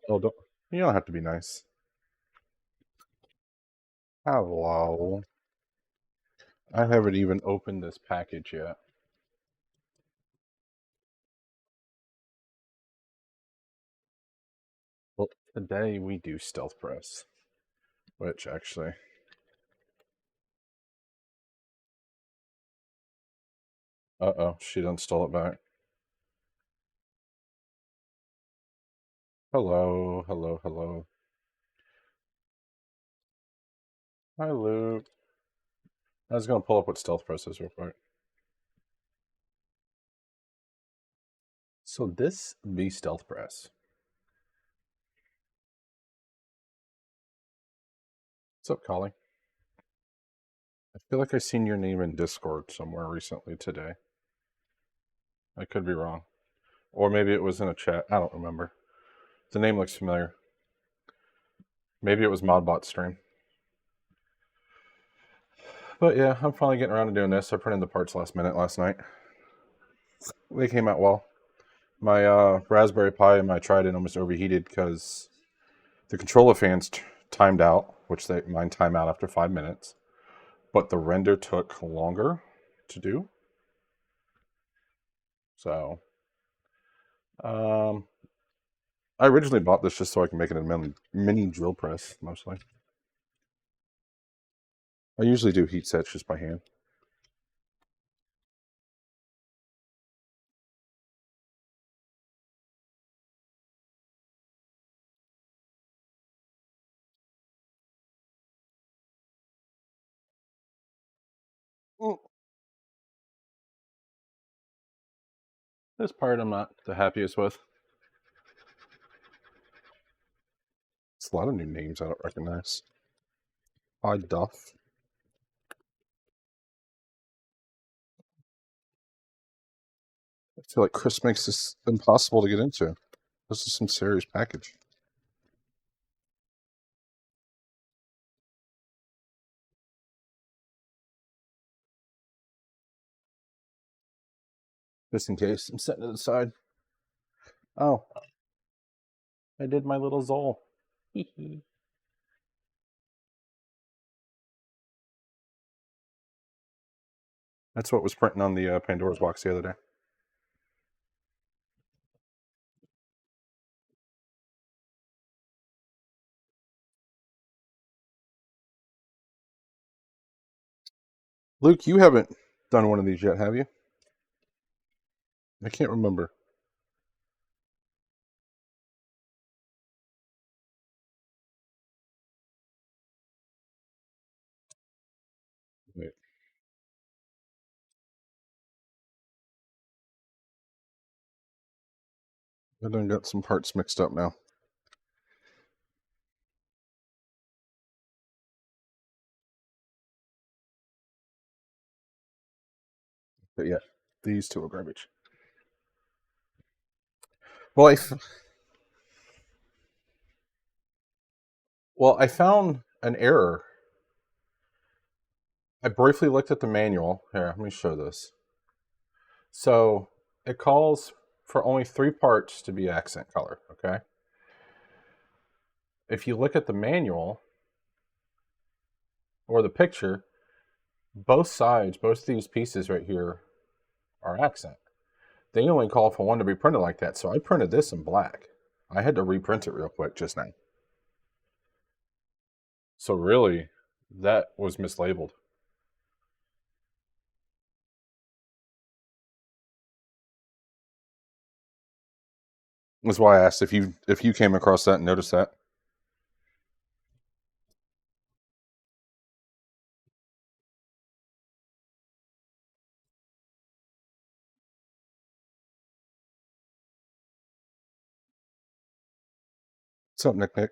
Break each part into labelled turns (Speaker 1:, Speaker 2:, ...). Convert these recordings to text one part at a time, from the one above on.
Speaker 1: Oh, don't, you don't have to be nice. Hello. I haven't even opened this package yet. Well, today we do stealth press, which actually. Uh-oh, she done stole it back. Hello, hello, hello. Hi, Luke. I was gonna pull up what stealth press is real quick. So this be stealth press. What's up, Collie? I feel like I seen your name in Discord somewhere recently today. I could be wrong. Or maybe it was in a chat. I don't remember. The name looks familiar. Maybe it was Modbot stream. But yeah, I'm finally getting around to doing this. I printed the parts last minute last night. They came out well. My Raspberry Pi and my Trident almost overheated because the controller fans timed out, which mine time out after 5 minutes. But the render took longer to do. So, I originally bought this just so I can make it a mini drill press, mostly. I usually do heat sets just by hand. This part I'm not the happiest with. It's a lot of new names I don't recognize. Odd Duff. I feel like Chris makes this impossible to get into. This is some serious package. Just in case. I'm setting it aside. Oh. I did my little Zol. That's what was printing on the Pandora's box the other day. Luke, you haven't done one of these yet, have you? I can't remember. Wait, I done got some parts mixed up now. But yeah, these two are garbage. Well, I found an error. I briefly looked at the manual. Here, let me show this. So it calls for only 3 parts to be accent color. Okay. If you look at the manual or the picture, both sides, both of these pieces right here are accent. They only call for one to be printed like that, so I printed this in black. I had to reprint it real quick just now. So really, that was mislabeled. That's why I asked if you came across that and noticed that. What's up, Nick? Nick?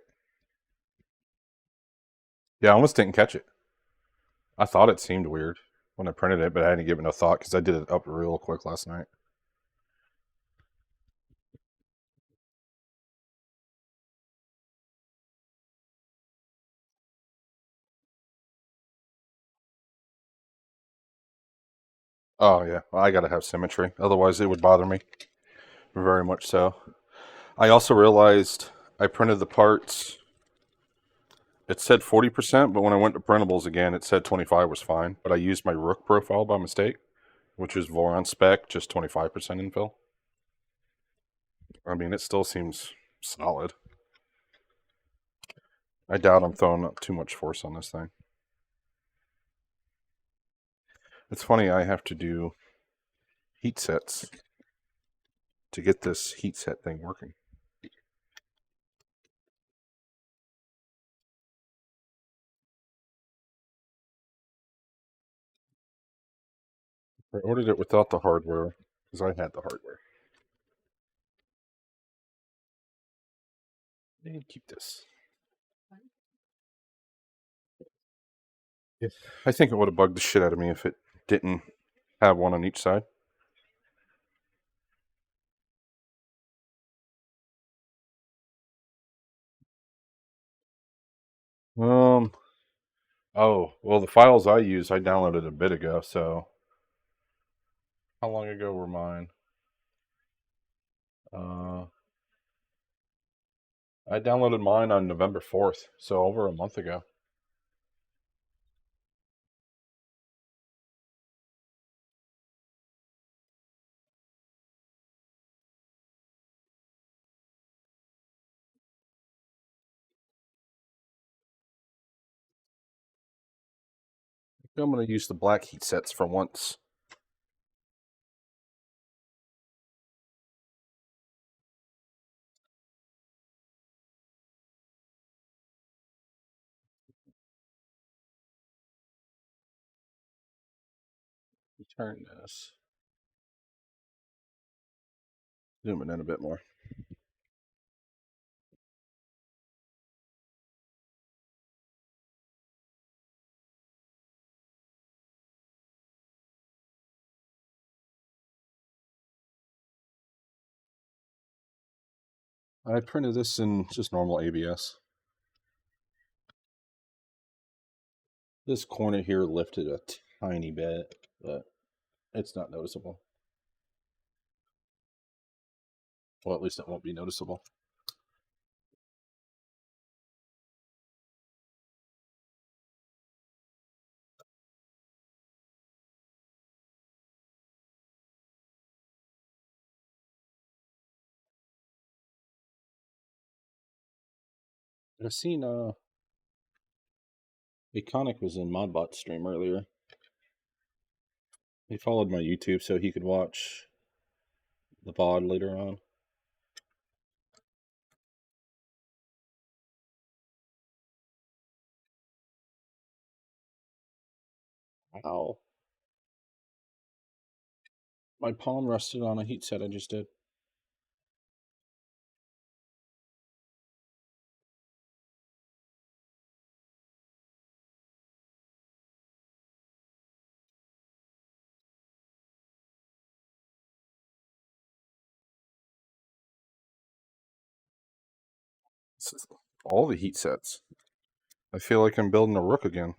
Speaker 1: Yeah, I almost didn't catch it. I thought it seemed weird when I printed it, but I didn't give it no thought because I did it up real quick last night. Oh yeah, well, I gotta have symmetry, otherwise it would bother me very much. So I also realized I printed the parts. It said 40%, but when I went to printables again, it said 25 was fine. But I used my Rook profile by mistake, which is Voron spec, just 25% infill. I mean, it still seems solid. I doubt I'm throwing up too much force on this thing. It's funny, I have to do heat sets to get this heat set thing working. I ordered it without the hardware because I had the hardware. And keep this. Yeah. I think it would have bugged the shit out of me if it didn't have one on each side. Um. Oh well, the files I use I downloaded a bit ago. So how long ago were mine? Uh, I downloaded mine on November 4th, so over a month ago. I'm going to use the black heat sets for once. Turn this. Zoom it in a bit more. I printed this in just normal ABS. This corner here lifted a tiny bit, but it's not noticeable. Well, at least it won't be noticeable. I seen Iconic was in Modbot stream earlier. He followed my YouTube so he could watch the VOD later on. Ow. My palm rested on a heat set I just did. All the heat sets. I feel like I'm building a rook again.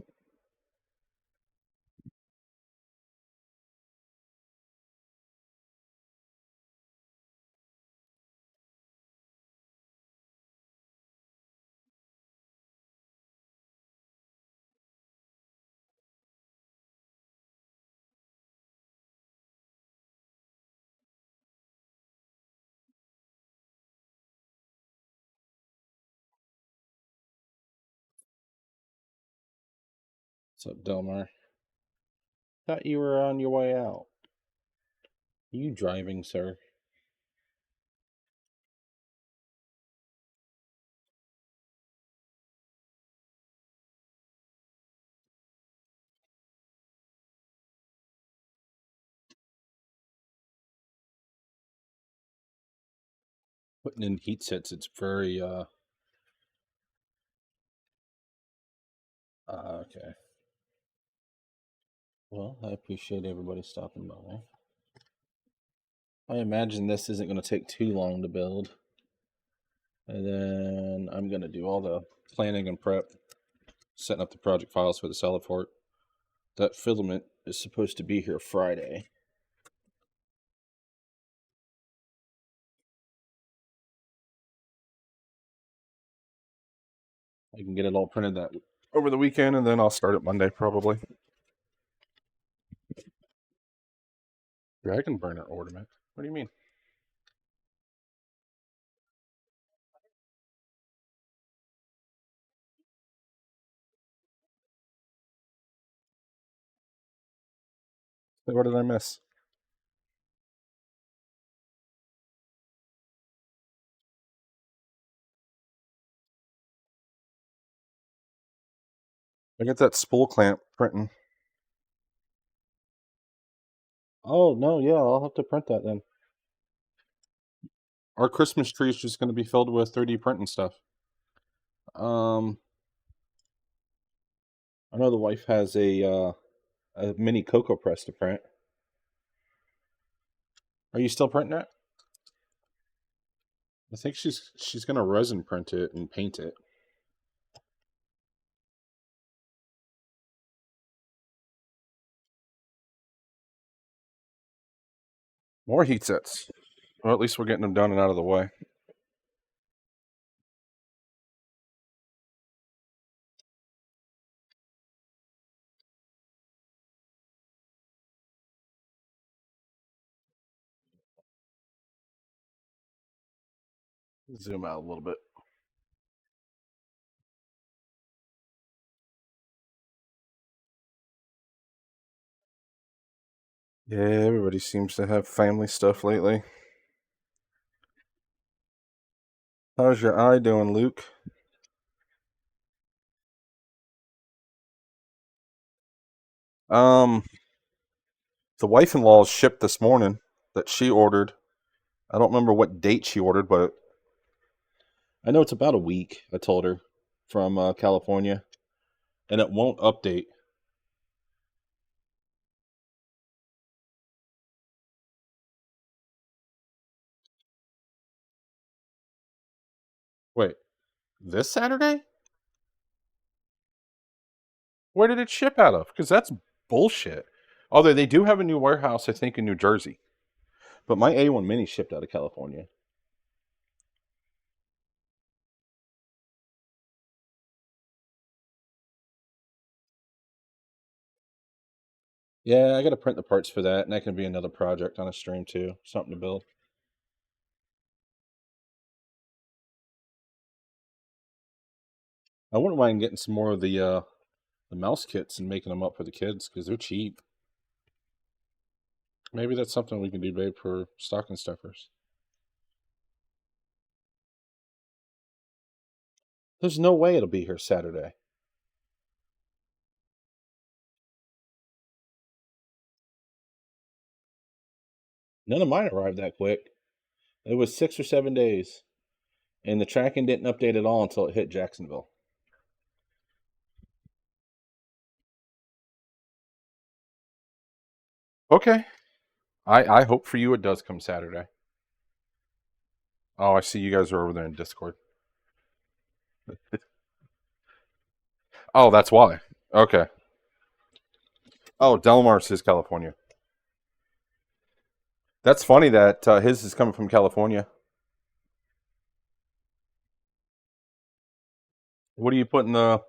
Speaker 1: What's up, Delmar? Thought you were on your way out. You driving, sir? Putting in heat sets, it's very okay. Well, I appreciate everybody stopping by. I imagine this isn't going to take too long to build. And then I'm going to do all the planning and prep, setting up the project files for the SaladFork. That filament is supposed to be here Friday. I can get it all printed that over the weekend, and then I'll start it Monday probably. Dragon burner ornament? What do you mean? What did I miss? I got that spool clamp printing. Oh, no, yeah, I'll have to print that then. Our Christmas tree is just going to be filled with 3D printing stuff. I know the wife has a mini cocoa press to print. Are you still printing it? I think she's gonna resin print it and paint it. More heat sets. Well, at least we're getting them done and out of the way. Zoom out a little bit. Yeah, everybody seems to have family stuff lately. How's your eye doing, Luke? Um, the wife-in-law shipped this morning that she ordered. I don't remember what date she ordered, but I know it's about a week. I told her from California, and it won't update. Wait, this Saturday? Where did it ship out of? Because that's bullshit. Although they do have a new warehouse, I think, in New Jersey. But my A1 Mini shipped out of California. Yeah, I got to print the parts for that, and that can be another project on a stream too. Something to build. I wouldn't mind getting some more of the mouse kits and making them up for the kids because they're cheap. Maybe that's something we can do, babe, for stocking stuffers. There's no way it'll be here Saturday. None of mine arrived that quick. It was 6 or 7 days, and the tracking didn't update at all until it hit Jacksonville. Okay. I hope for you it does come Saturday. Oh, I see you guys are over there in Discord. Oh, that's why. Okay. Oh, Delmar's his California. That's funny that his is coming from California. What are you putting the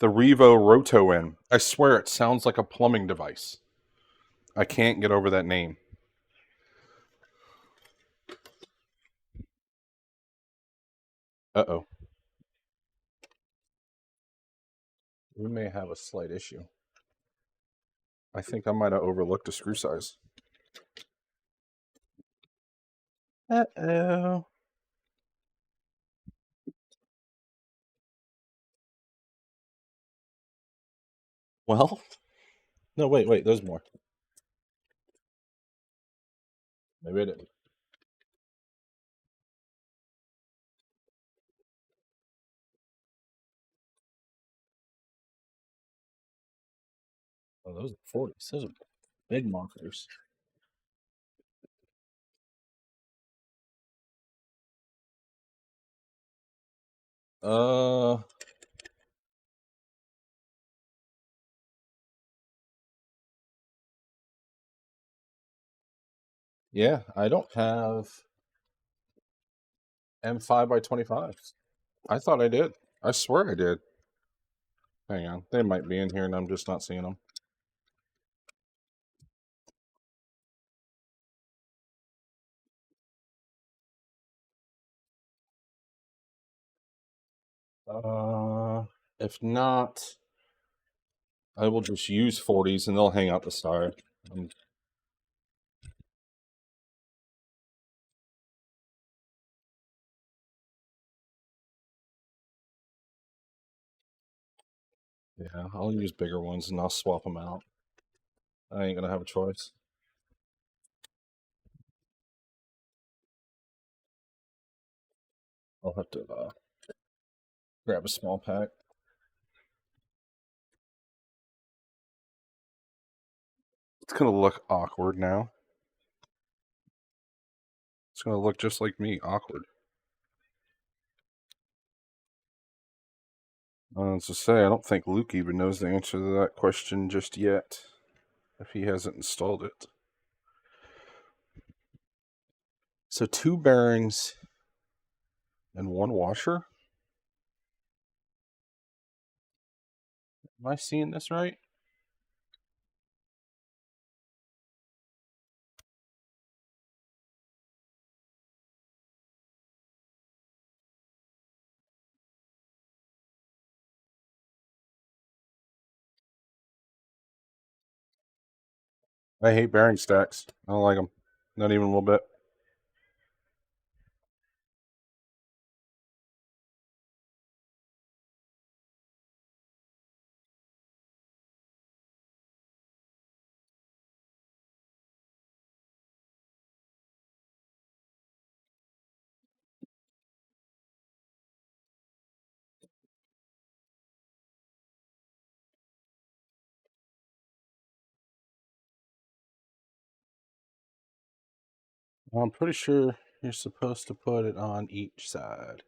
Speaker 1: Revo Roto in? I swear it sounds like a plumbing device. I can't get over that name. Uh-oh. We may have a slight issue. I think I might have overlooked a screw size. Uh-oh. Well, no, wait, there's more. Maybe I didn't. Oh, those are 40s. Those are big markers. Uh, yeah, I don't have M5 by 25s. I thought I did. I swear I did. Hang on. They might be in here and I'm just not seeing them. Uh, if not, I will just use 40s and they'll hang out the star. Yeah, I'll use bigger ones and I'll swap them out. I ain't gonna have a choice. I'll have to grab a small pack. It's gonna look awkward now. It's gonna look just like me, awkward. As to say, I don't think Luke even knows the answer to that question just yet, if he hasn't installed it. So 2 bearings and 1 washer? Am I seeing this right? I hate bearing stacks. I don't like them. Not even a little bit. I'm pretty sure you're supposed to put it on each side.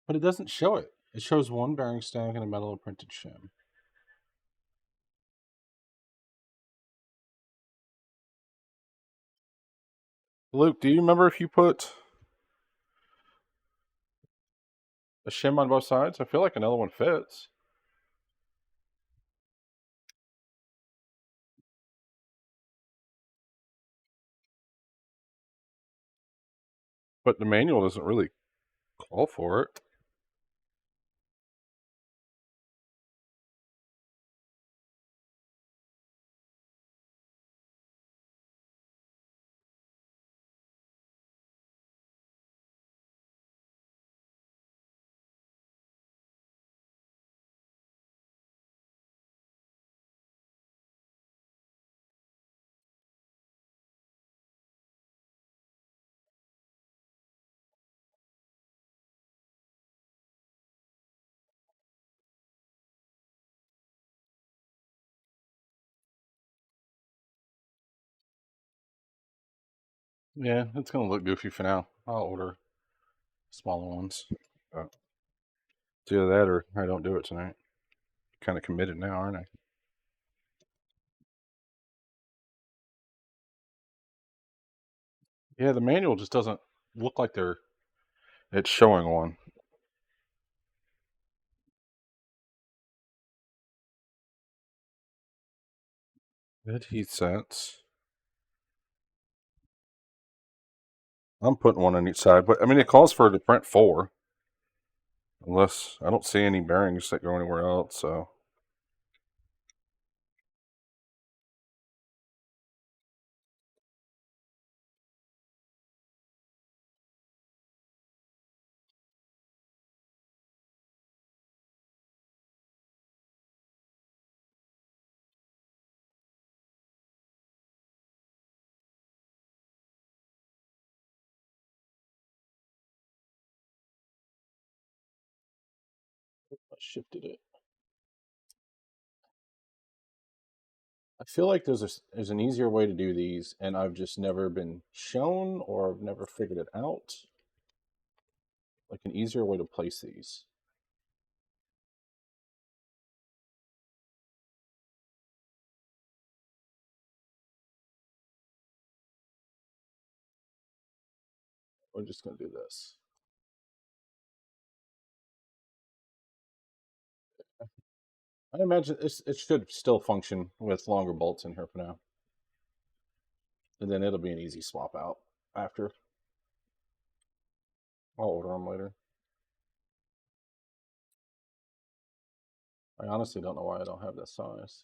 Speaker 1: But it doesn't show it. It shows 1 bearing stack and a metal printed shim. Luke, do you remember if you put a shim on both sides? I feel like another one fits. But the manual doesn't really call for it. Yeah, it's gonna look goofy for now. I'll order smaller ones. It's either that or I don't do it tonight. Kind of committed now, aren't I? Yeah, the manual just doesn't look like it's showing one. Good heat sets. I'm putting one on each side, but I mean it calls for it to print 4, unless I don't see any bearings that go anywhere else. So I shifted it. I feel like there's an easier way to do these, and I've just never been shown or I've never figured it out. Like an easier way to place these. We're just gonna do this. I imagine it should still function with longer bolts in here for now, and then it'll be an easy swap out after. I'll order them later. I honestly don't know why I don't have this size.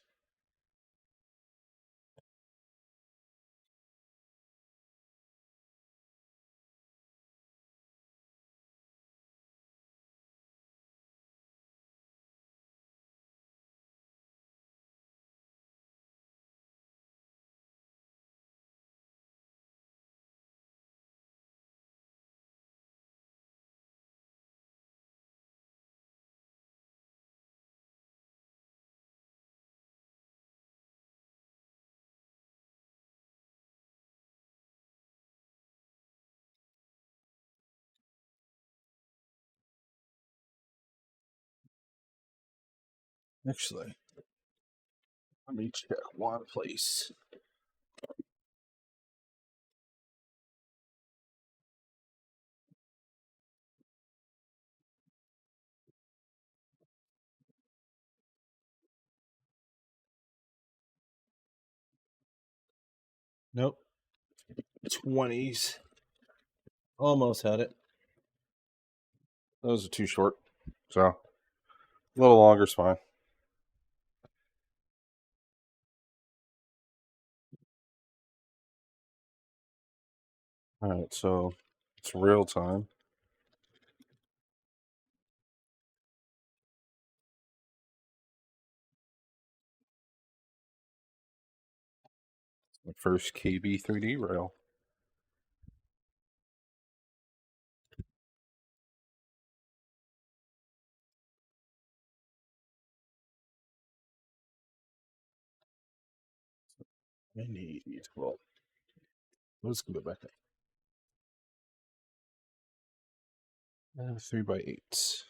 Speaker 1: Actually, let me check one place. Nope. 20s. Almost had it. Those are too short. So a little longer is fine. All right, so it's real time. My first KB 3D rail. I need, well, let's go back. 3x8.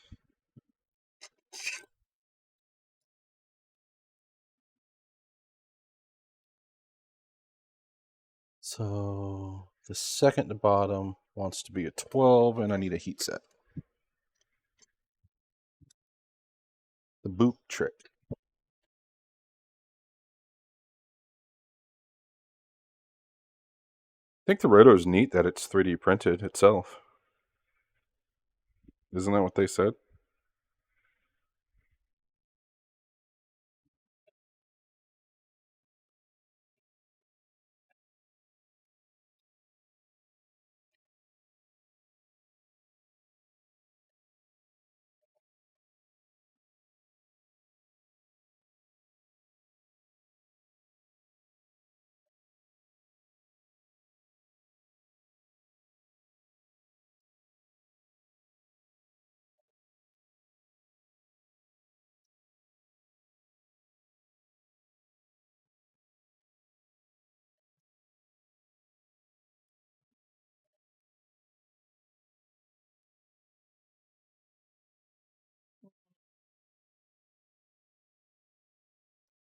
Speaker 1: So the second to bottom wants to be a 12, and I need a heat set. The boot trick. I think the roto is neat that it's 3D printed itself. Isn't that what they said?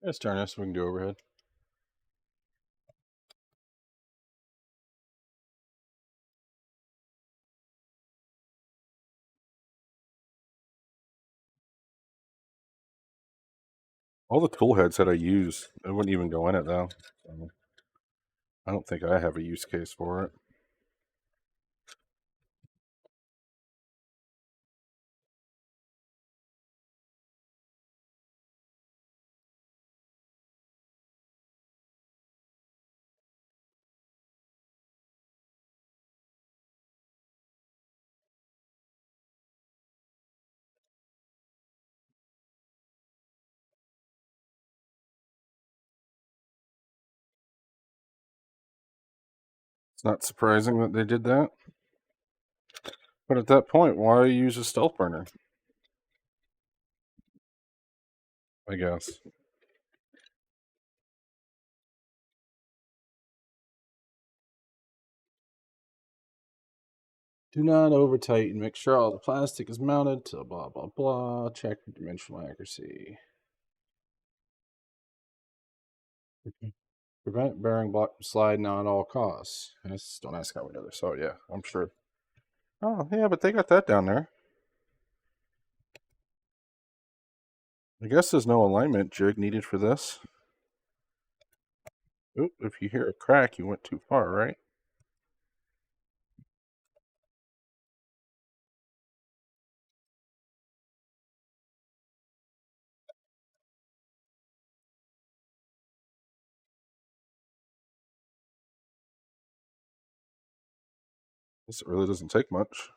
Speaker 1: Let's turn this so we can do overhead. All the tool heads that I use, it wouldn't even go in it though. So I don't think I have a use case for it. It's not surprising that they did that. But at that point, why use a stealth burner? I guess. Do not over tighten. Make sure all the plastic is mounted to blah blah blah. Check for dimensional accuracy. Prevent bearing block from sliding at all costs. Don't ask how we know this. Oh yeah, I'm sure. Oh yeah, but they got that down there. I guess there's no alignment jig needed for this. Oop, if you hear a crack, you went too far, right? This really doesn't take much.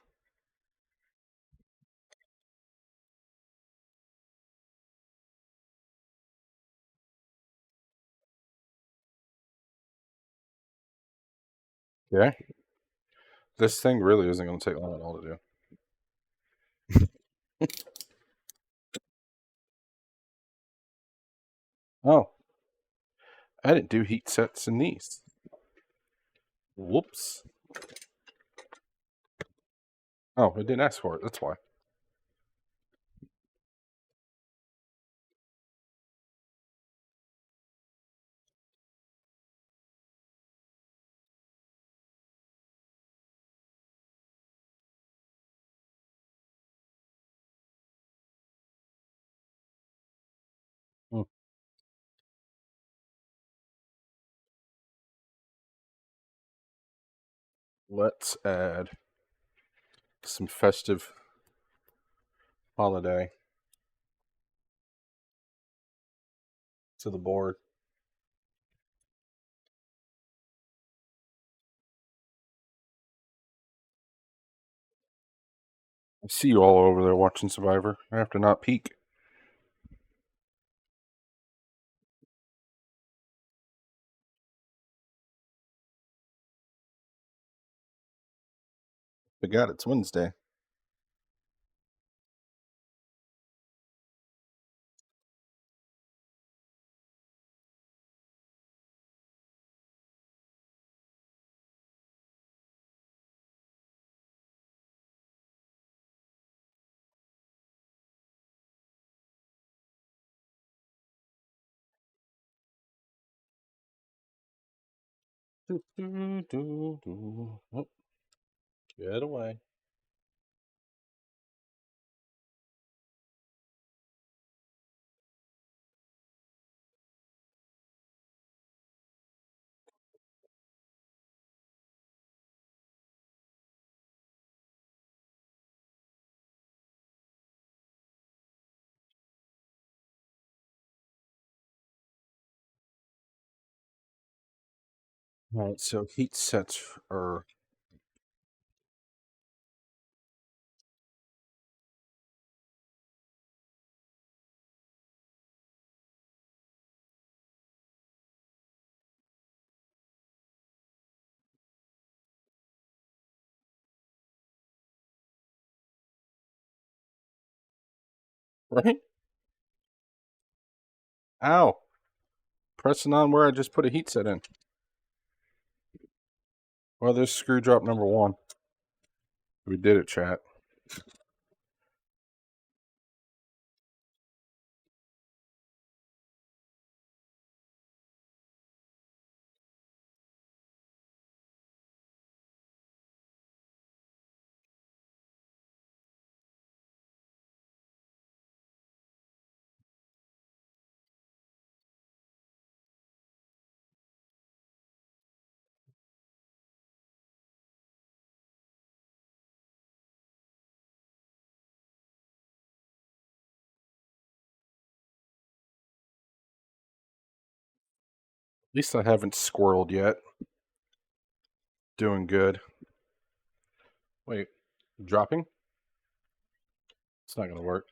Speaker 1: Yeah. This thing really isn't going to take long at all to do. Oh, I didn't do heat sets in these. Whoops. Oh, it didn't ask for it. That's why. Hmm. Let's add some festive holiday to the board. I see you all over there watching Survivor. I have to not peek. Forgot it's Wednesday. Oh, get away. All right, so heat sets are right. Ow! Pressing on where I just put a heat set in. Well, there's screw drop number one. We did it, chat. least I haven't squirreled yet. Doing good. Wait, dropping? It's not going to work.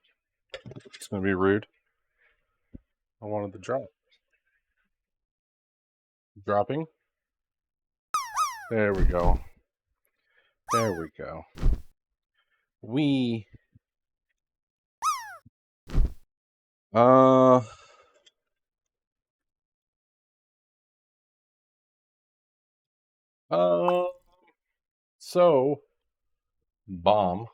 Speaker 1: It's going to be rude. I wanted to drop. Dropping? There we go. There we go. We. Uh. Uh. So. Bomb.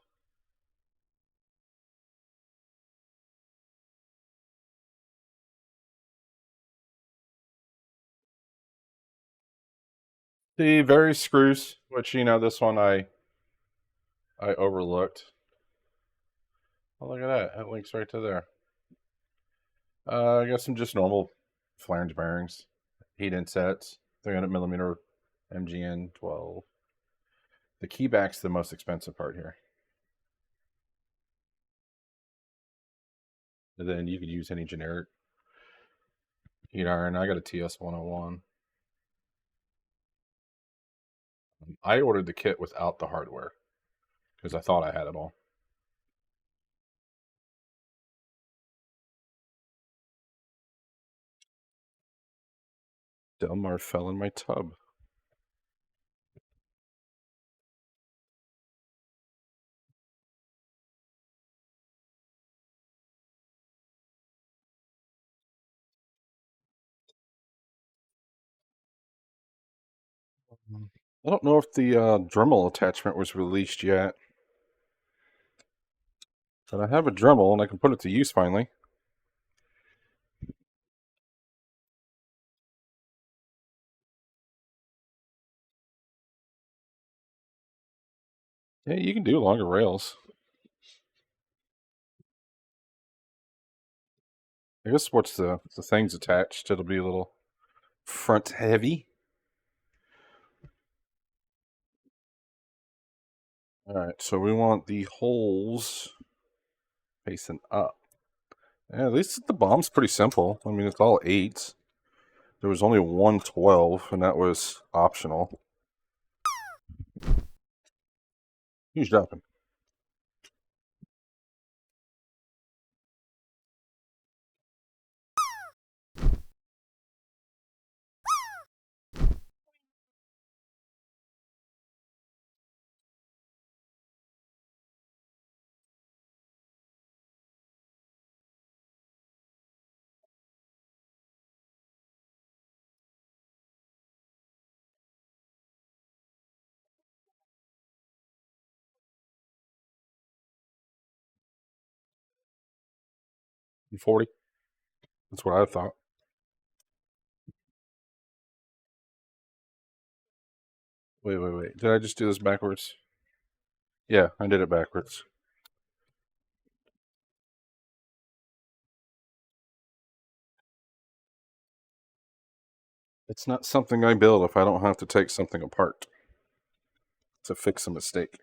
Speaker 1: The very screws, which this one I overlooked. Oh, look at that! That links right to there. I got some just normal flange bearings, heat insets, 300 millimeter MGN 12. The keyback's the most expensive part here. And then you could use any generic heat iron. I got a TS 101. I ordered the kit without the hardware because I thought I had it all. Delmar fell in my tub. I don't know if the Dremel attachment was released yet, but I have a Dremel and I can put it to use finally. Yeah, you can do longer rails. I guess once the thing's attached, it'll be a little front heavy. All right, so we want the holes facing up. Yeah, at least the bomb's pretty simple. I mean, it's all 8s. There was only one 12, and that was optional. Who's dropping? E40? That's what I thought. Wait. Did I just do this backwards? Yeah, I did it backwards. It's not something I build if I don't have to take something apart to fix a mistake.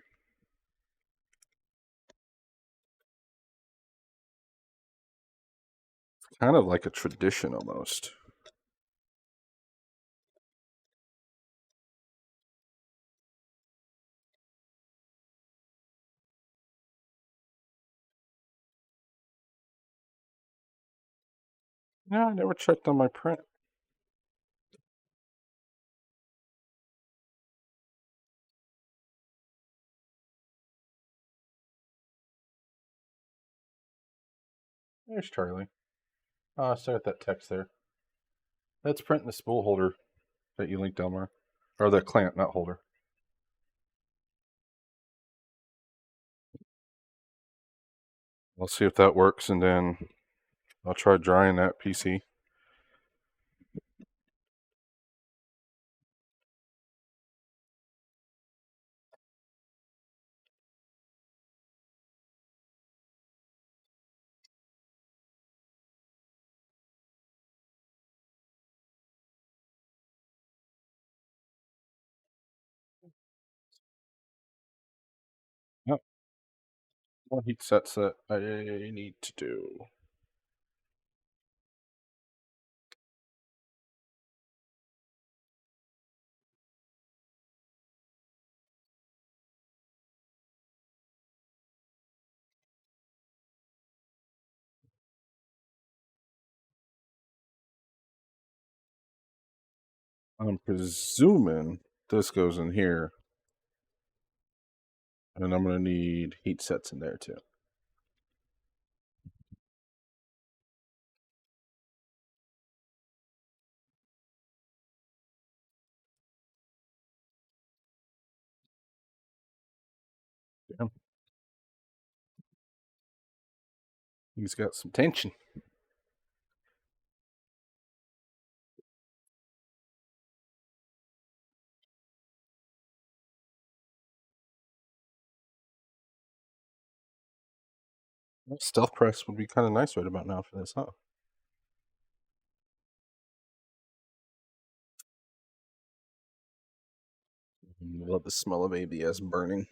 Speaker 1: It's kind of like a tradition almost. Yeah, I never checked on my print. There's Charlie. Oh, I still got that text there. That's printing the spool holder that you linked, Elmar. Or the clamp, not holder. I'll see if that works, and then I'll try drying that PC. Yep. More heat sets that I need to do. I'm presuming this goes in here. And I'm going to need heat sets in there too. Damn. He's got some tension. Stealth press would be kind of nice right about now for this, huh? Love the smell of ABS burning.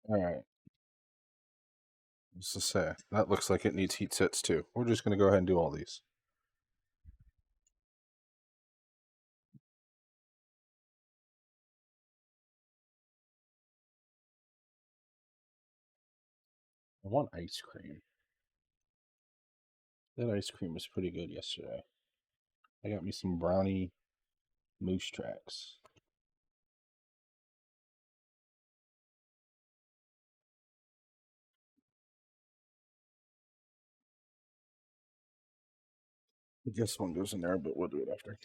Speaker 1: All right. What's to say? That looks like it needs heat sets too. We're just going to go ahead and do all these. I want ice cream. That ice cream was pretty good yesterday. I got me some brownie moose tracks. I guess one goes in there, but we'll do it after.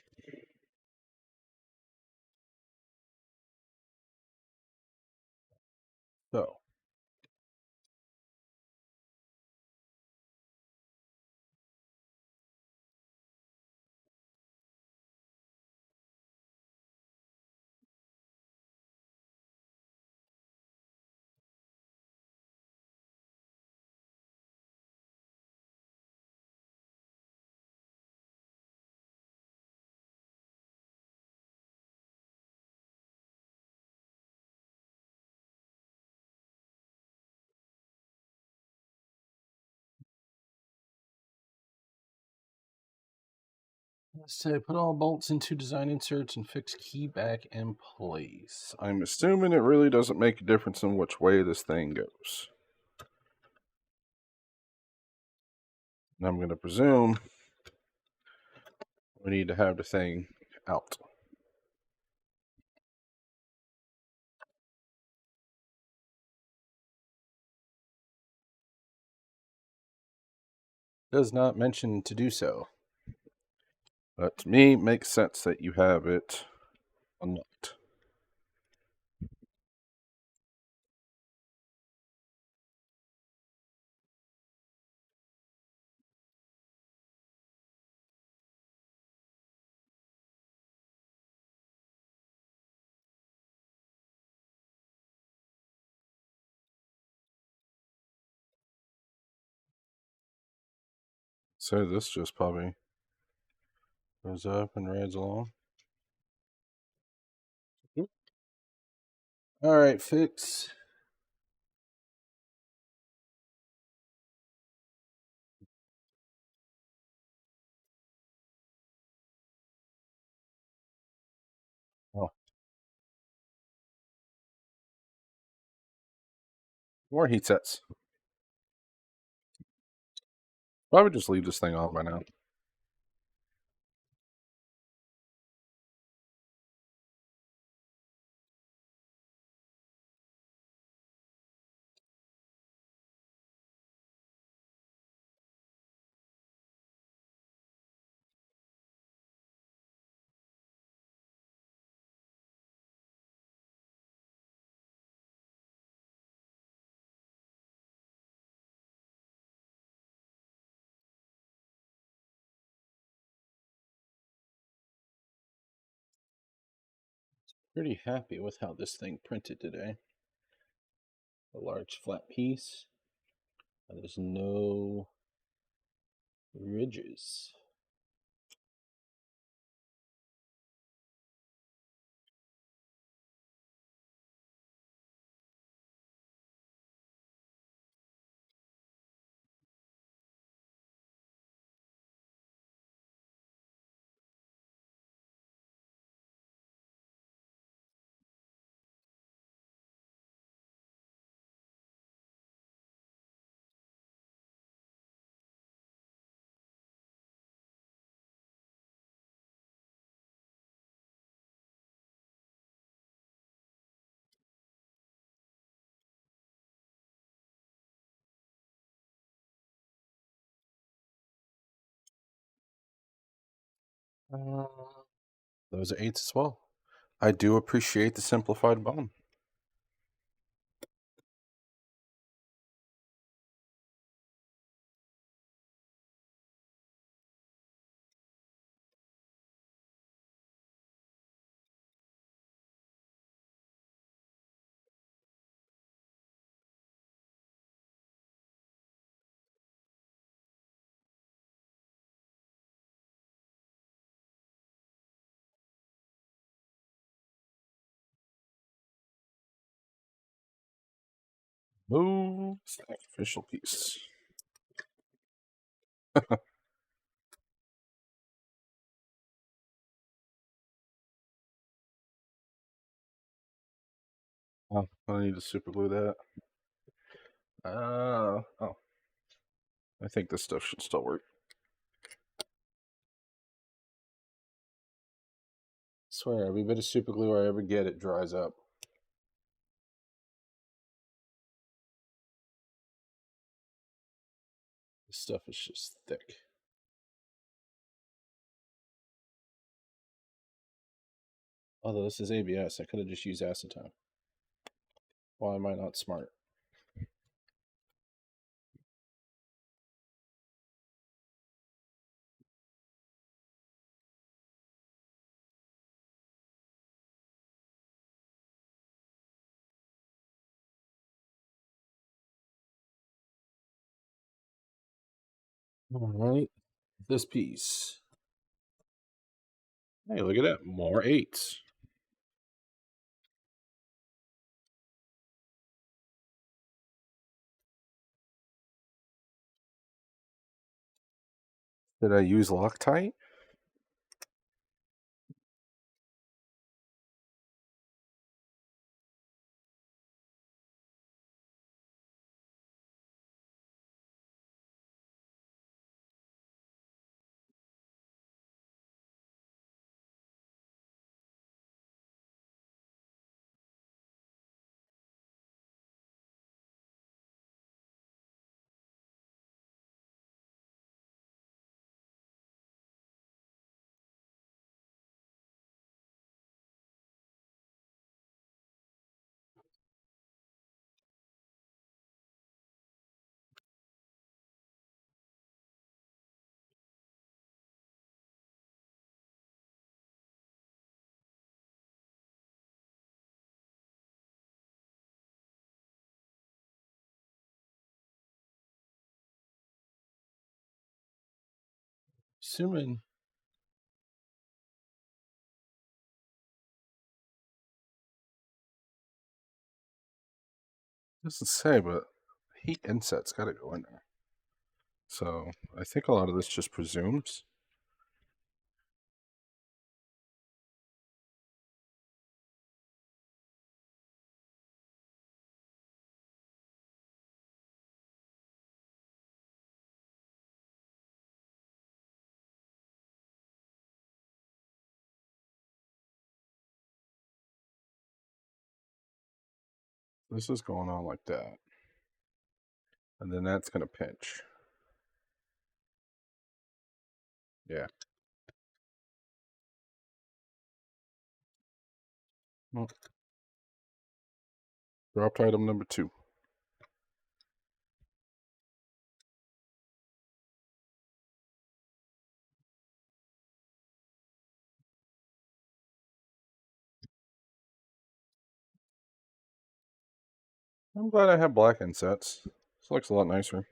Speaker 1: So, let's say put all bolts into design inserts and fix key back in place. I'm assuming it really doesn't make a difference in which way this thing goes. And I'm going to presume we need to have the thing out. Does not mention to do so. But to me, it makes sense that you have it unlocked. So this just probably goes up and rides along. All right, fix. Oh, more heat sets. Probably just leave this thing on by now. Pretty happy with how this thing printed today. A large flat piece. There's no ridges. Uh, those are 8s as well. I do appreciate the simplified bone. Move. Sacrificial piece. Oh, I need to super glue that. Oh. I think this stuff should still work. Swear, every bit of super glue I ever get, it dries up. This stuff is just thick. Although this is ABS, I could have just used acetone. Why am I not smart? All right, this piece. Hey, look at that, more 8s. Did I use Loctite? Assuming. Doesn't say, but heat inset's got to go in there. So I think a lot of this just presumes. This is going on like that. And then that's going to pinch. Yeah. Well, dropped item number 2. I'm glad I have black insets. This looks a lot nicer.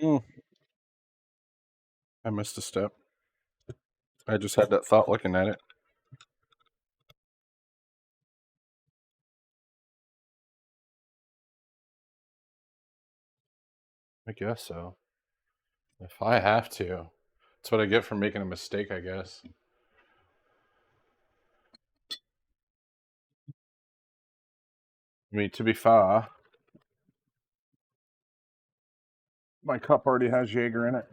Speaker 1: Mm, I missed a step. I just had that thought looking at it. I guess so. If I have to. That's what I get for making a mistake, I guess. I mean, to be fair, my cup already has Jaeger in it.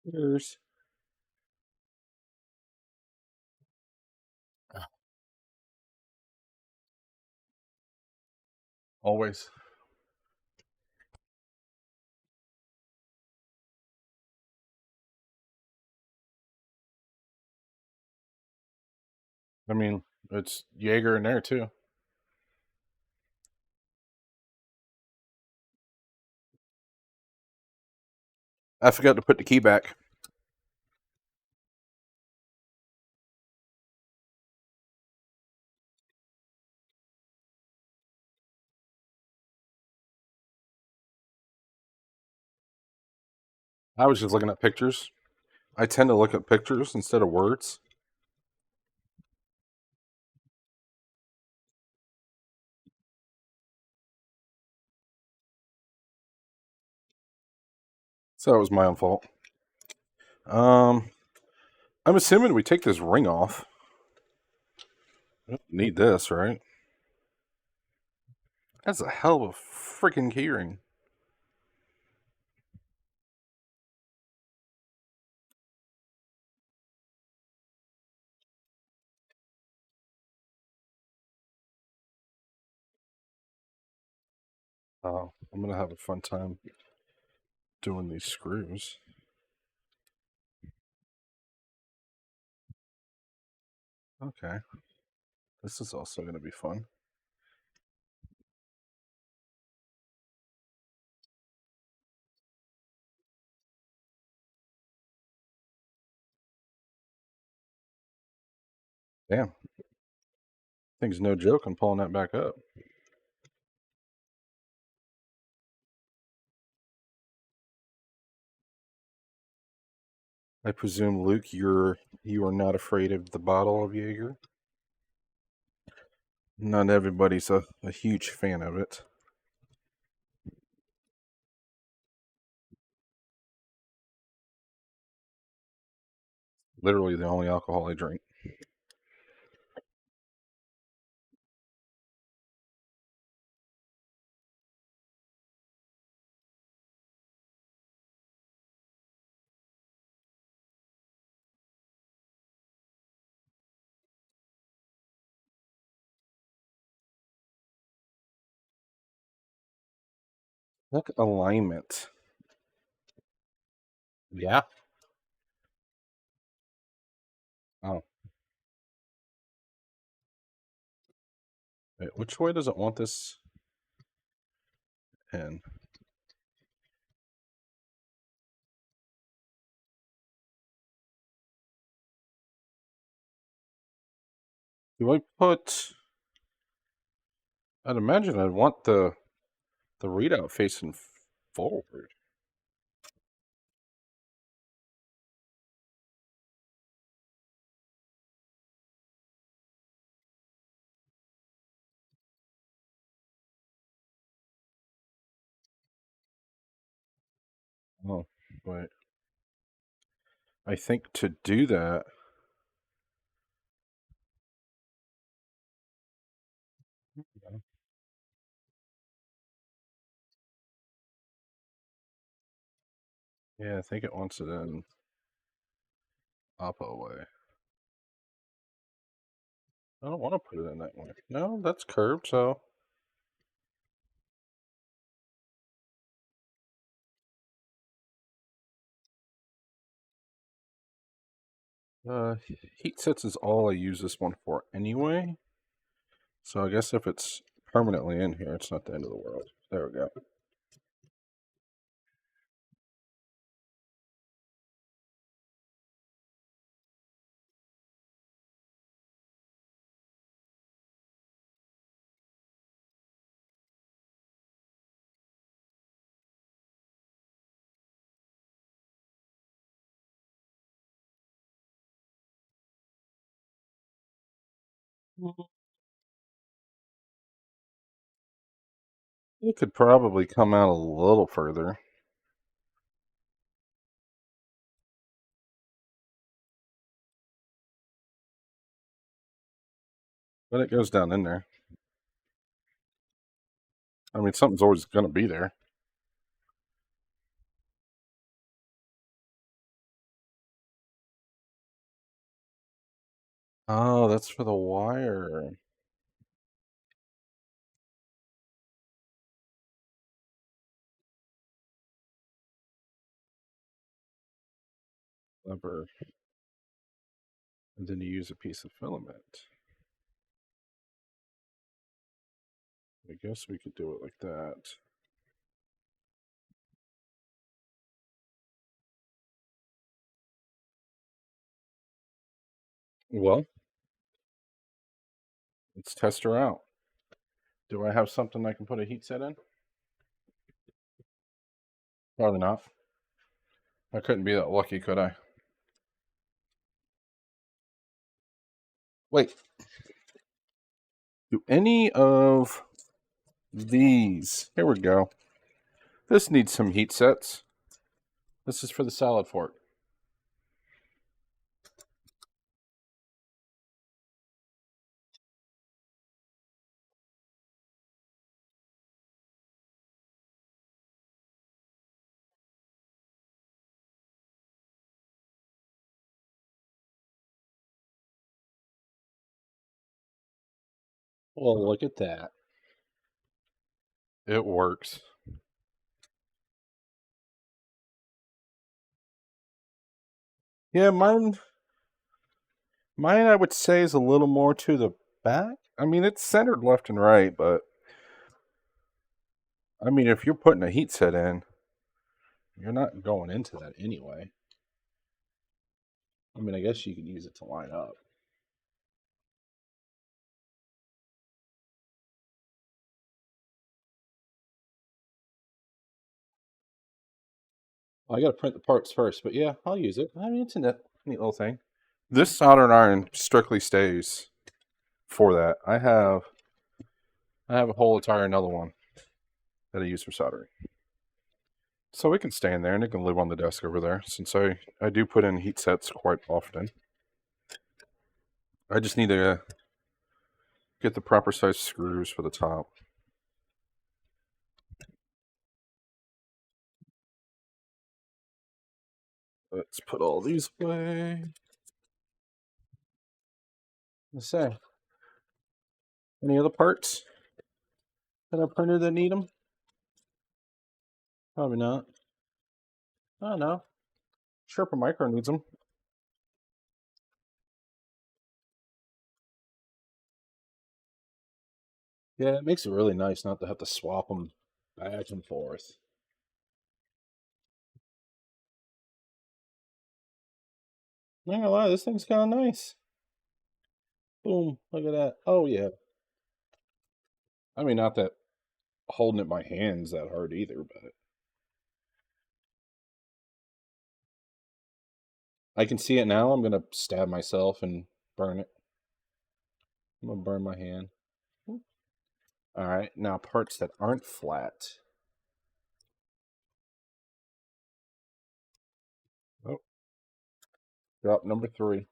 Speaker 1: Cheers. Always. I mean, it's Jaeger in there too. I forgot to put the key back. I was just looking at pictures. I tend to look at pictures instead of words. So it was my own fault. Um, I'm assuming we take this ring off. We don't need this, right? That's a hell of a freaking keyring. Oh, I'm gonna have a fun time doing these screws. Okay, this is also gonna be fun. Damn, thing's no joke on pulling that back up. I presume, Luke, you are not afraid of the bottle of Jaeger. Not everybody's a huge fan of it. Literally the only alcohol I drink. Look, alignment. Yeah. Oh, Wait, which way does it want this in? Do I put... I'd imagine I'd want the readout facing forward. Oh, wait. I think to do that, yeah, I think it wants it in oppo way. I don't want to put it in that way. No, that's curved, so uh, heat sets is all I use this one for anyway. So I guess if it's permanently in here, it's not the end of the world. There we go. It could probably come out a little further. But it goes down in there. I mean, something's always going to be there. Oh, that's for the wire. Lever. And then you use a piece of filament. I guess we could do it like that. Well, let's test her out. Do I have something I can put a heat set in? Probably not. I couldn't be that lucky, could I? Wait. Do any of these... Here we go. This needs some heat sets. This is for the salad fork. Well, look at that. It works. Yeah, mine I would say is a little more to the back. I mean, it's centered left and right, but I mean, if you're putting a heat set in, you're not going into that anyway. I mean, I guess you could use it to line up. Well, I got to print the parts first, but yeah, I'll use it. I mean, it's a neat little thing. This soldering iron strictly stays for that. I have a whole entire another one that I use for soldering. So it can stay in there and it can live on the desk over there since I do put in heat sets quite often. I just need to get the proper size screws for the top. Let's put all these away. Let's say, any other parts that I printed that need them? Probably not. I don't know. Sherpa Micro needs them. Yeah, it makes it really nice not to have to swap them back and forth. Not gonna lie, this thing's kind of nice. Boom, look at that. Oh, yeah. I mean, not that holding it by hands that hard either, but I can see it now. I'm gonna stab myself and burn it. I'm gonna burn my hand. All right, now parts that aren't flat. Oh, drop number 3.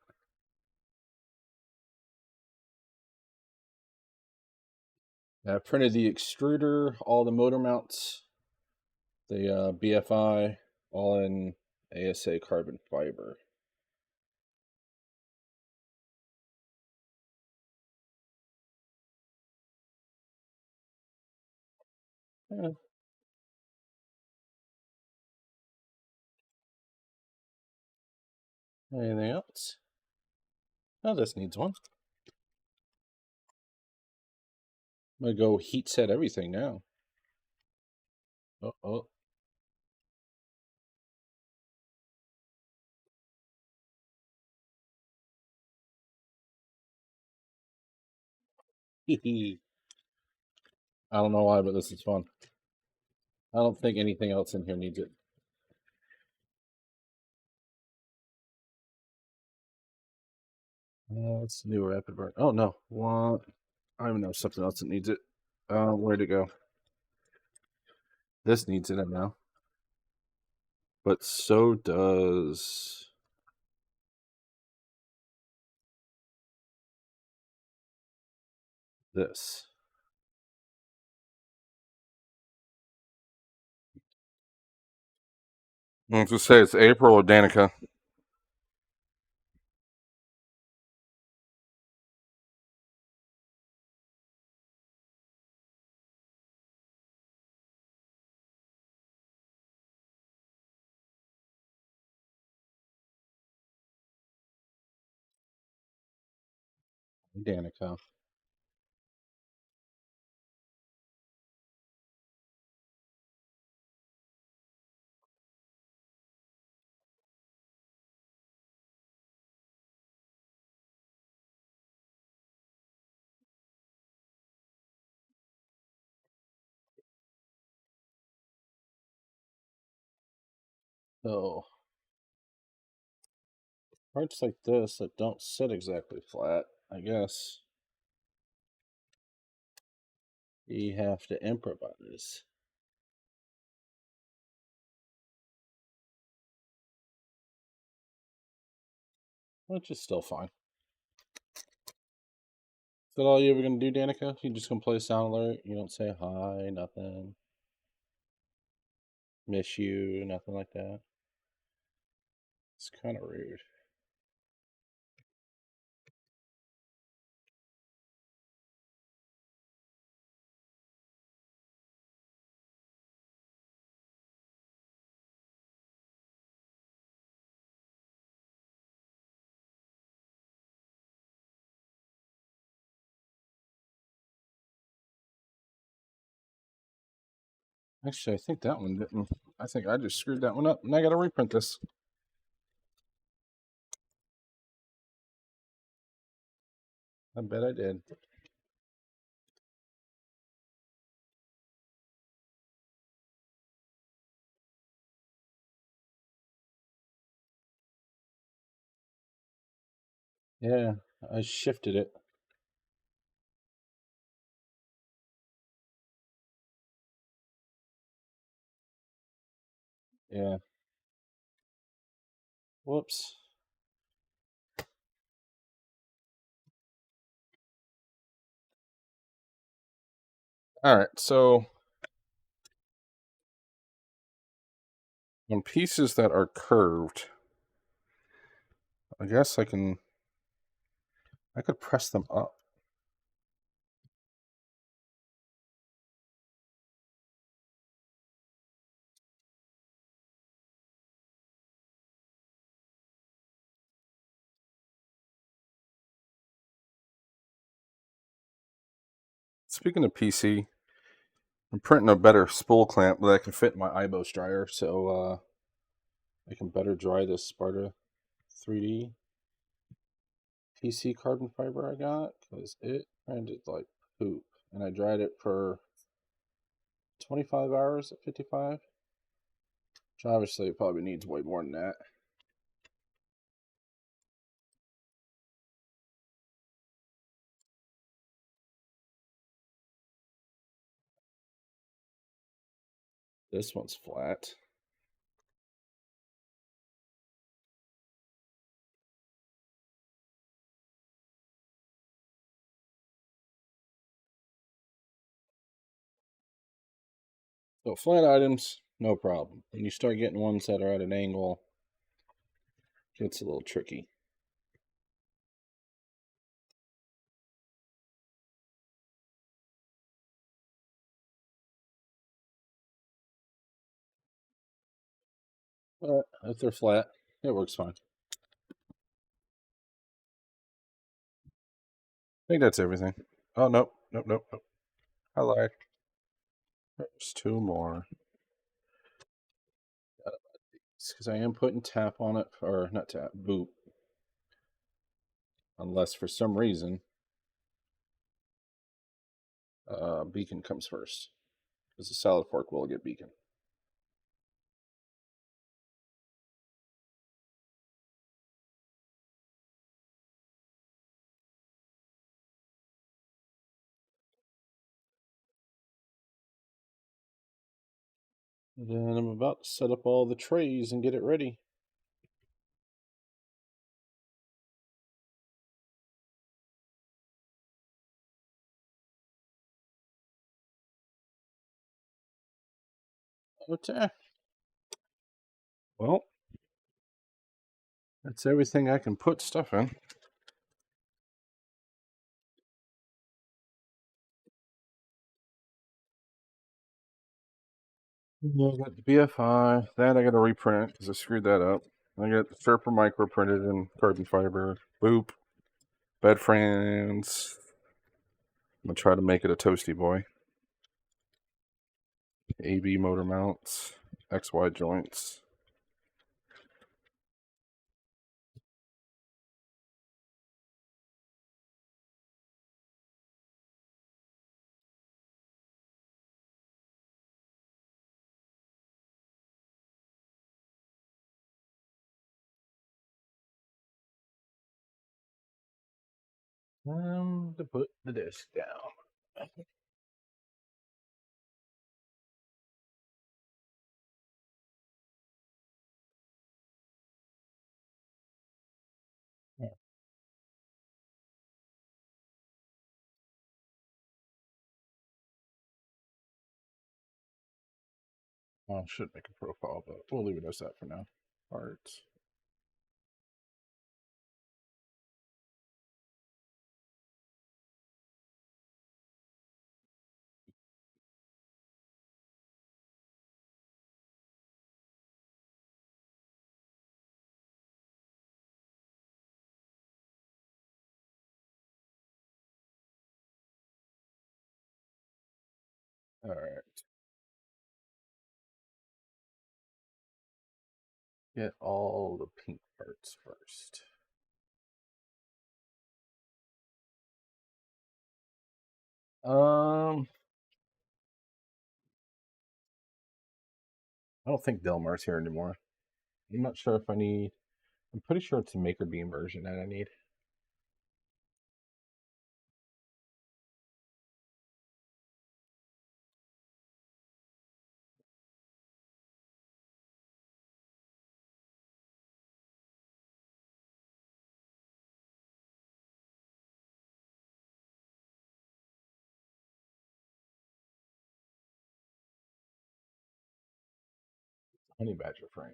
Speaker 1: I printed the extruder, all the motor mounts, the BFI, all in ASA carbon fiber. Yeah. Anything else? Oh, this needs one. I'm gonna go heat set everything now. Oh, oh. I don't know why, but this is fun. I don't think anything else in here needs it. Let's do a rapid burn. Oh no, what? I don't even know something else that needs it. Where'd it go? This needs it now. But so does this. I was gonna say it's April or Danica. Danica. So parts like this that don't sit exactly flat, I guess you have to improvise. Which is still fine. Is that all you ever gonna do, Danica? You just gonna play sound alert? You don't say hi, nothing. Miss you, nothing like that. It's kind of rude. Actually, I think that one didn't. I think I just screwed that one up, and I gotta reprint this. I bet I did. Yeah, I shifted it. Yeah. Whoops. All right, so on pieces that are curved, I guess I could press them up. Speaking of PC, I'm printing a better spool clamp that can fit in my IBOS dryer, so I can better dry this Sparta 3D PC carbon fiber I got, because it printed like poop. And I dried it for 25 hours at 55, which obviously it probably needs way more than that. This one's flat. So flat items, no problem. When you start getting ones that are at an angle, it gets a little tricky. But if they're flat, it works fine. I think that's everything. Oh, nope, nope, nope, nope. I lied. There's two more. Because I am putting tap on it, or not tap, boot. Unless for some reason, beacon comes first. Because the SaladFork will get beacon. Then I'm about to set up all the trays and get it ready. Okay. Well, that's everything I can put stuff in. I got the BFI. That I got to reprint because I screwed that up. I got the Sherpa Micro printed in carbon fiber. Boop. Bed frames. I'm going to try to make it a toasty boy. AB motor mounts. XY joints. To put the disc down. I should make a profile, but we'll leave it as that for now. Parts. All right. Get all the pink parts first. I don't think Delmar's here anymore. I'm not sure if I need. I'm pretty sure it's a Maker Beam version that I need. Honey Badger frame.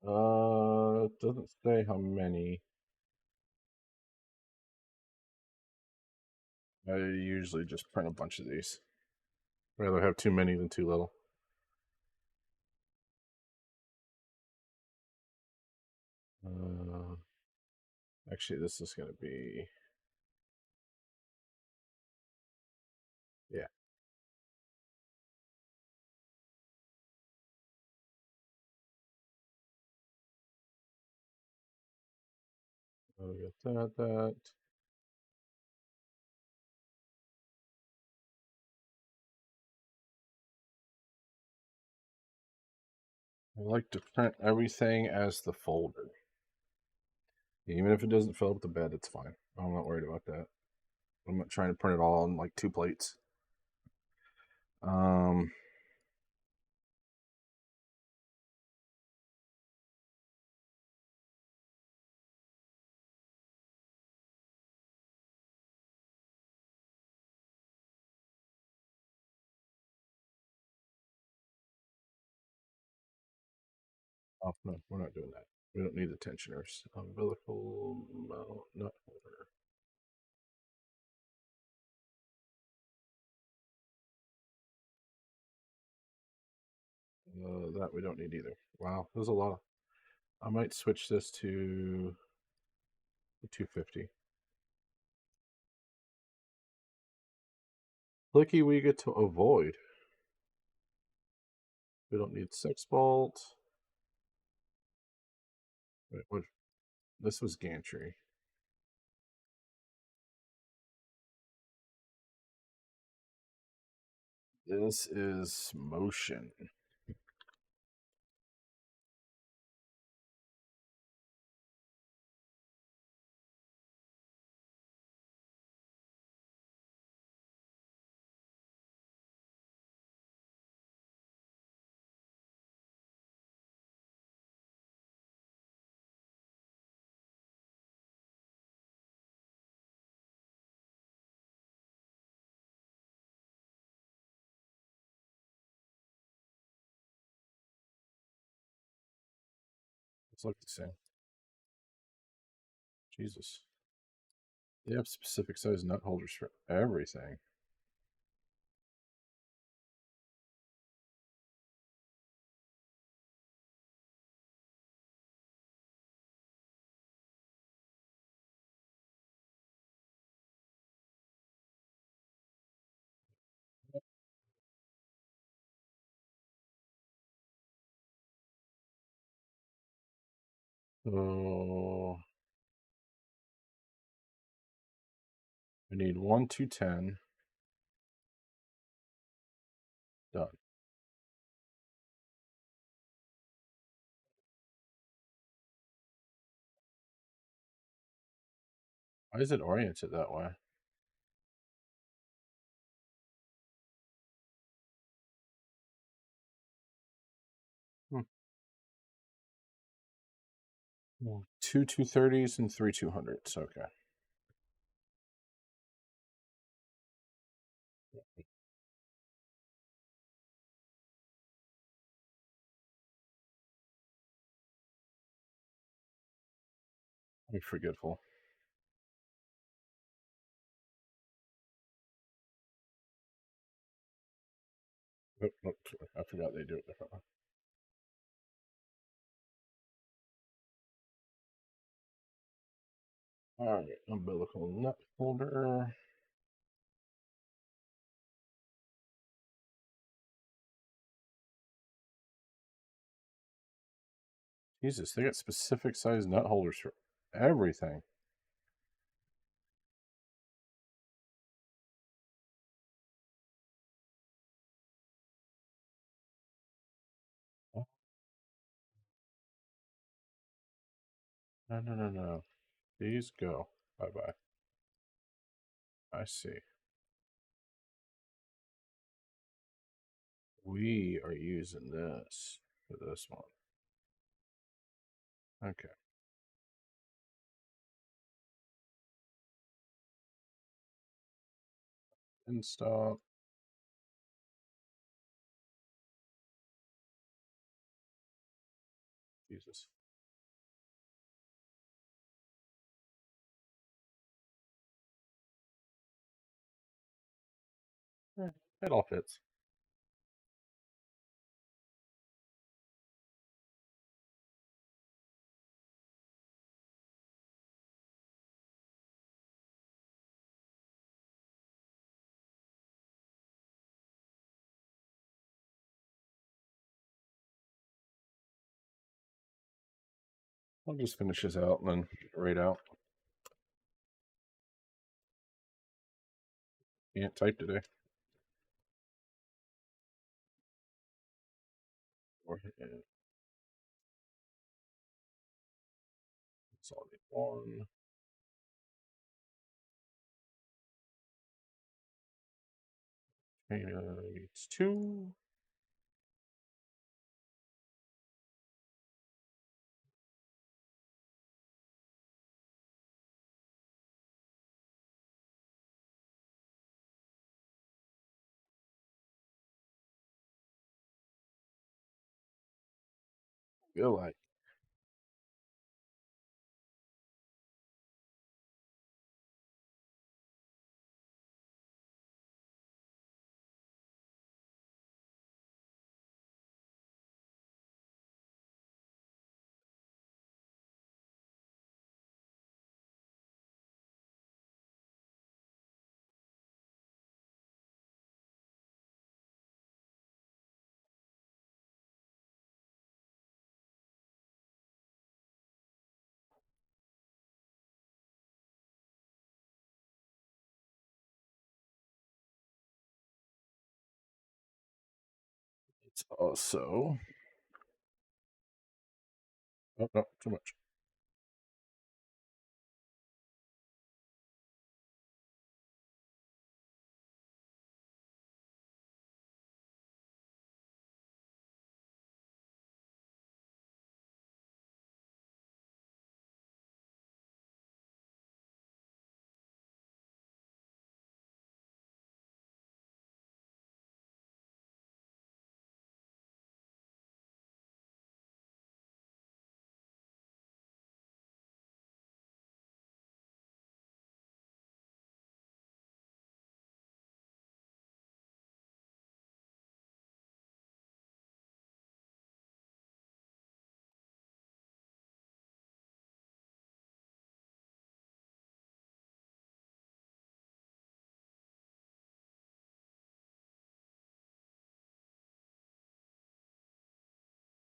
Speaker 1: It doesn't say how many. I usually just print a bunch of these. Rather have too many than too little. Uh, Actually, this is going to be, yeah. I'll get that. I like to print everything as the folder. Even if it doesn't fill up the bed, it's fine. I'm not worried about that. I'm not trying to print it all on like 2 plates. Um, oh, no, we're not doing that. We don't need the tensioners. Umbilical mount nut holder. That we don't need either. Wow, there's a lot. I might switch this to the 250. Clicky we get to avoid. We don't need 6 bolt. Wait, what? This was gantry. This is motion. It's like the same. Jesus. They have specific size nut holders for everything. So we need 1 210. Done. Why is it oriented that way? Hmm. 2 230s and 3 200s. Okay. I'm forgetful. Oh, I forgot they do it differently. All right, umbilical nut holder. Jesus, they got specific size nut holders for everything. No, no, no, no. These go. Bye bye. I see. We are using this for this one. Okay. Install. Jesus. It all fits. I'll just finish this out and then raid out. Can't type today. Consolidate one. Needs two. Feel like it's also. Oh, no, too much.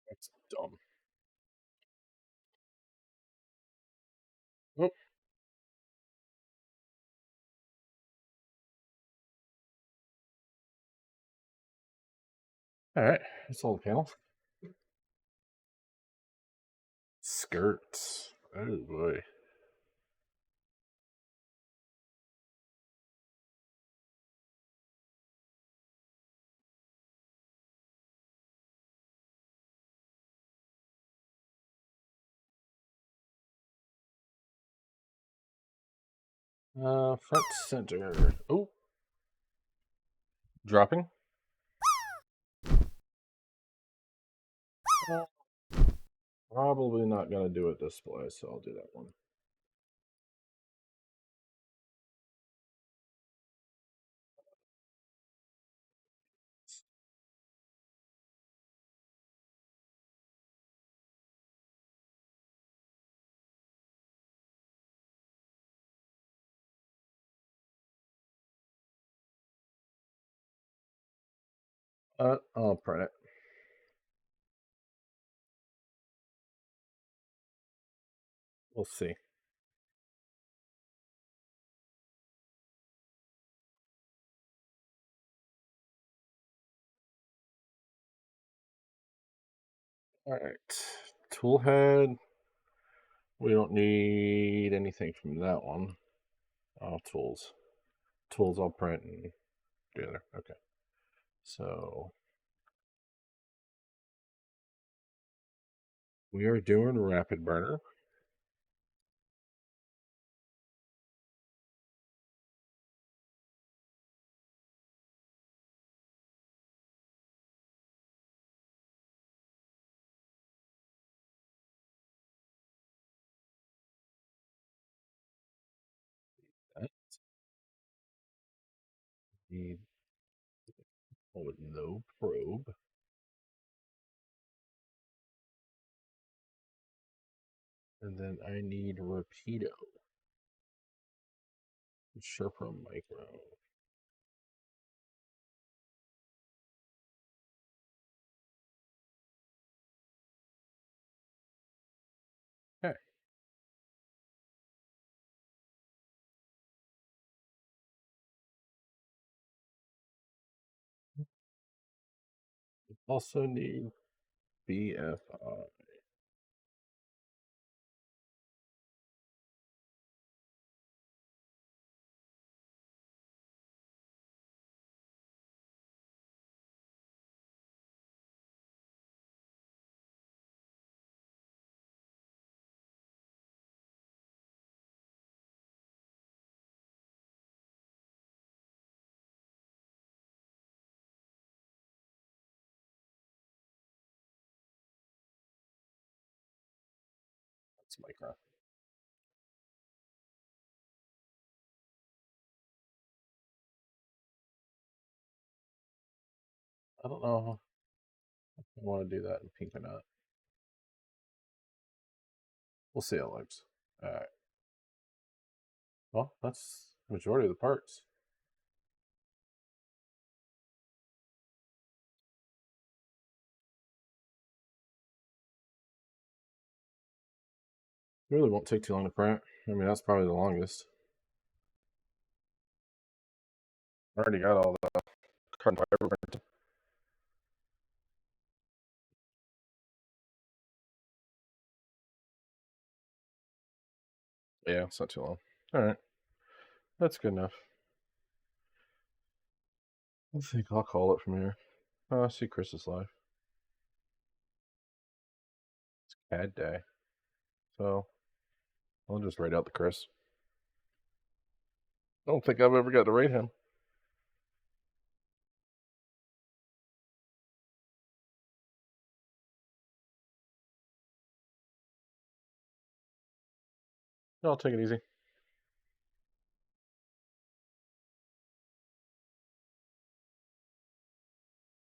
Speaker 1: That's dumb. Oh, all right. That's all the panel. Skirts. Oh boy. Front center. Oh, dropping. Probably not gonna do it display, so I'll do that one. I'll print it. We'll see. All right. Tool head. We don't need anything from that one. Oh, tools. Tools I'll print and do there. Okay. So we are doing rapid burner. That need with no probe. And then I need Rapido. Sherpa Micro. Okay. Also need BFI. That's micro. I don't know if I want to do that in pink or not. We'll see how it looks. Alright. Well, that's the majority of the parts. It really won't take too long to print. I mean, that's probably the longest. I already got all the carbon fiber printed. Yeah, it's not too long. Alright. That's good enough. I think I'll call it from here. Oh, I see Chris is live. It's CAD day. So I'll just write out the Chris. I don't think I've ever got to rate him. I'll take it easy.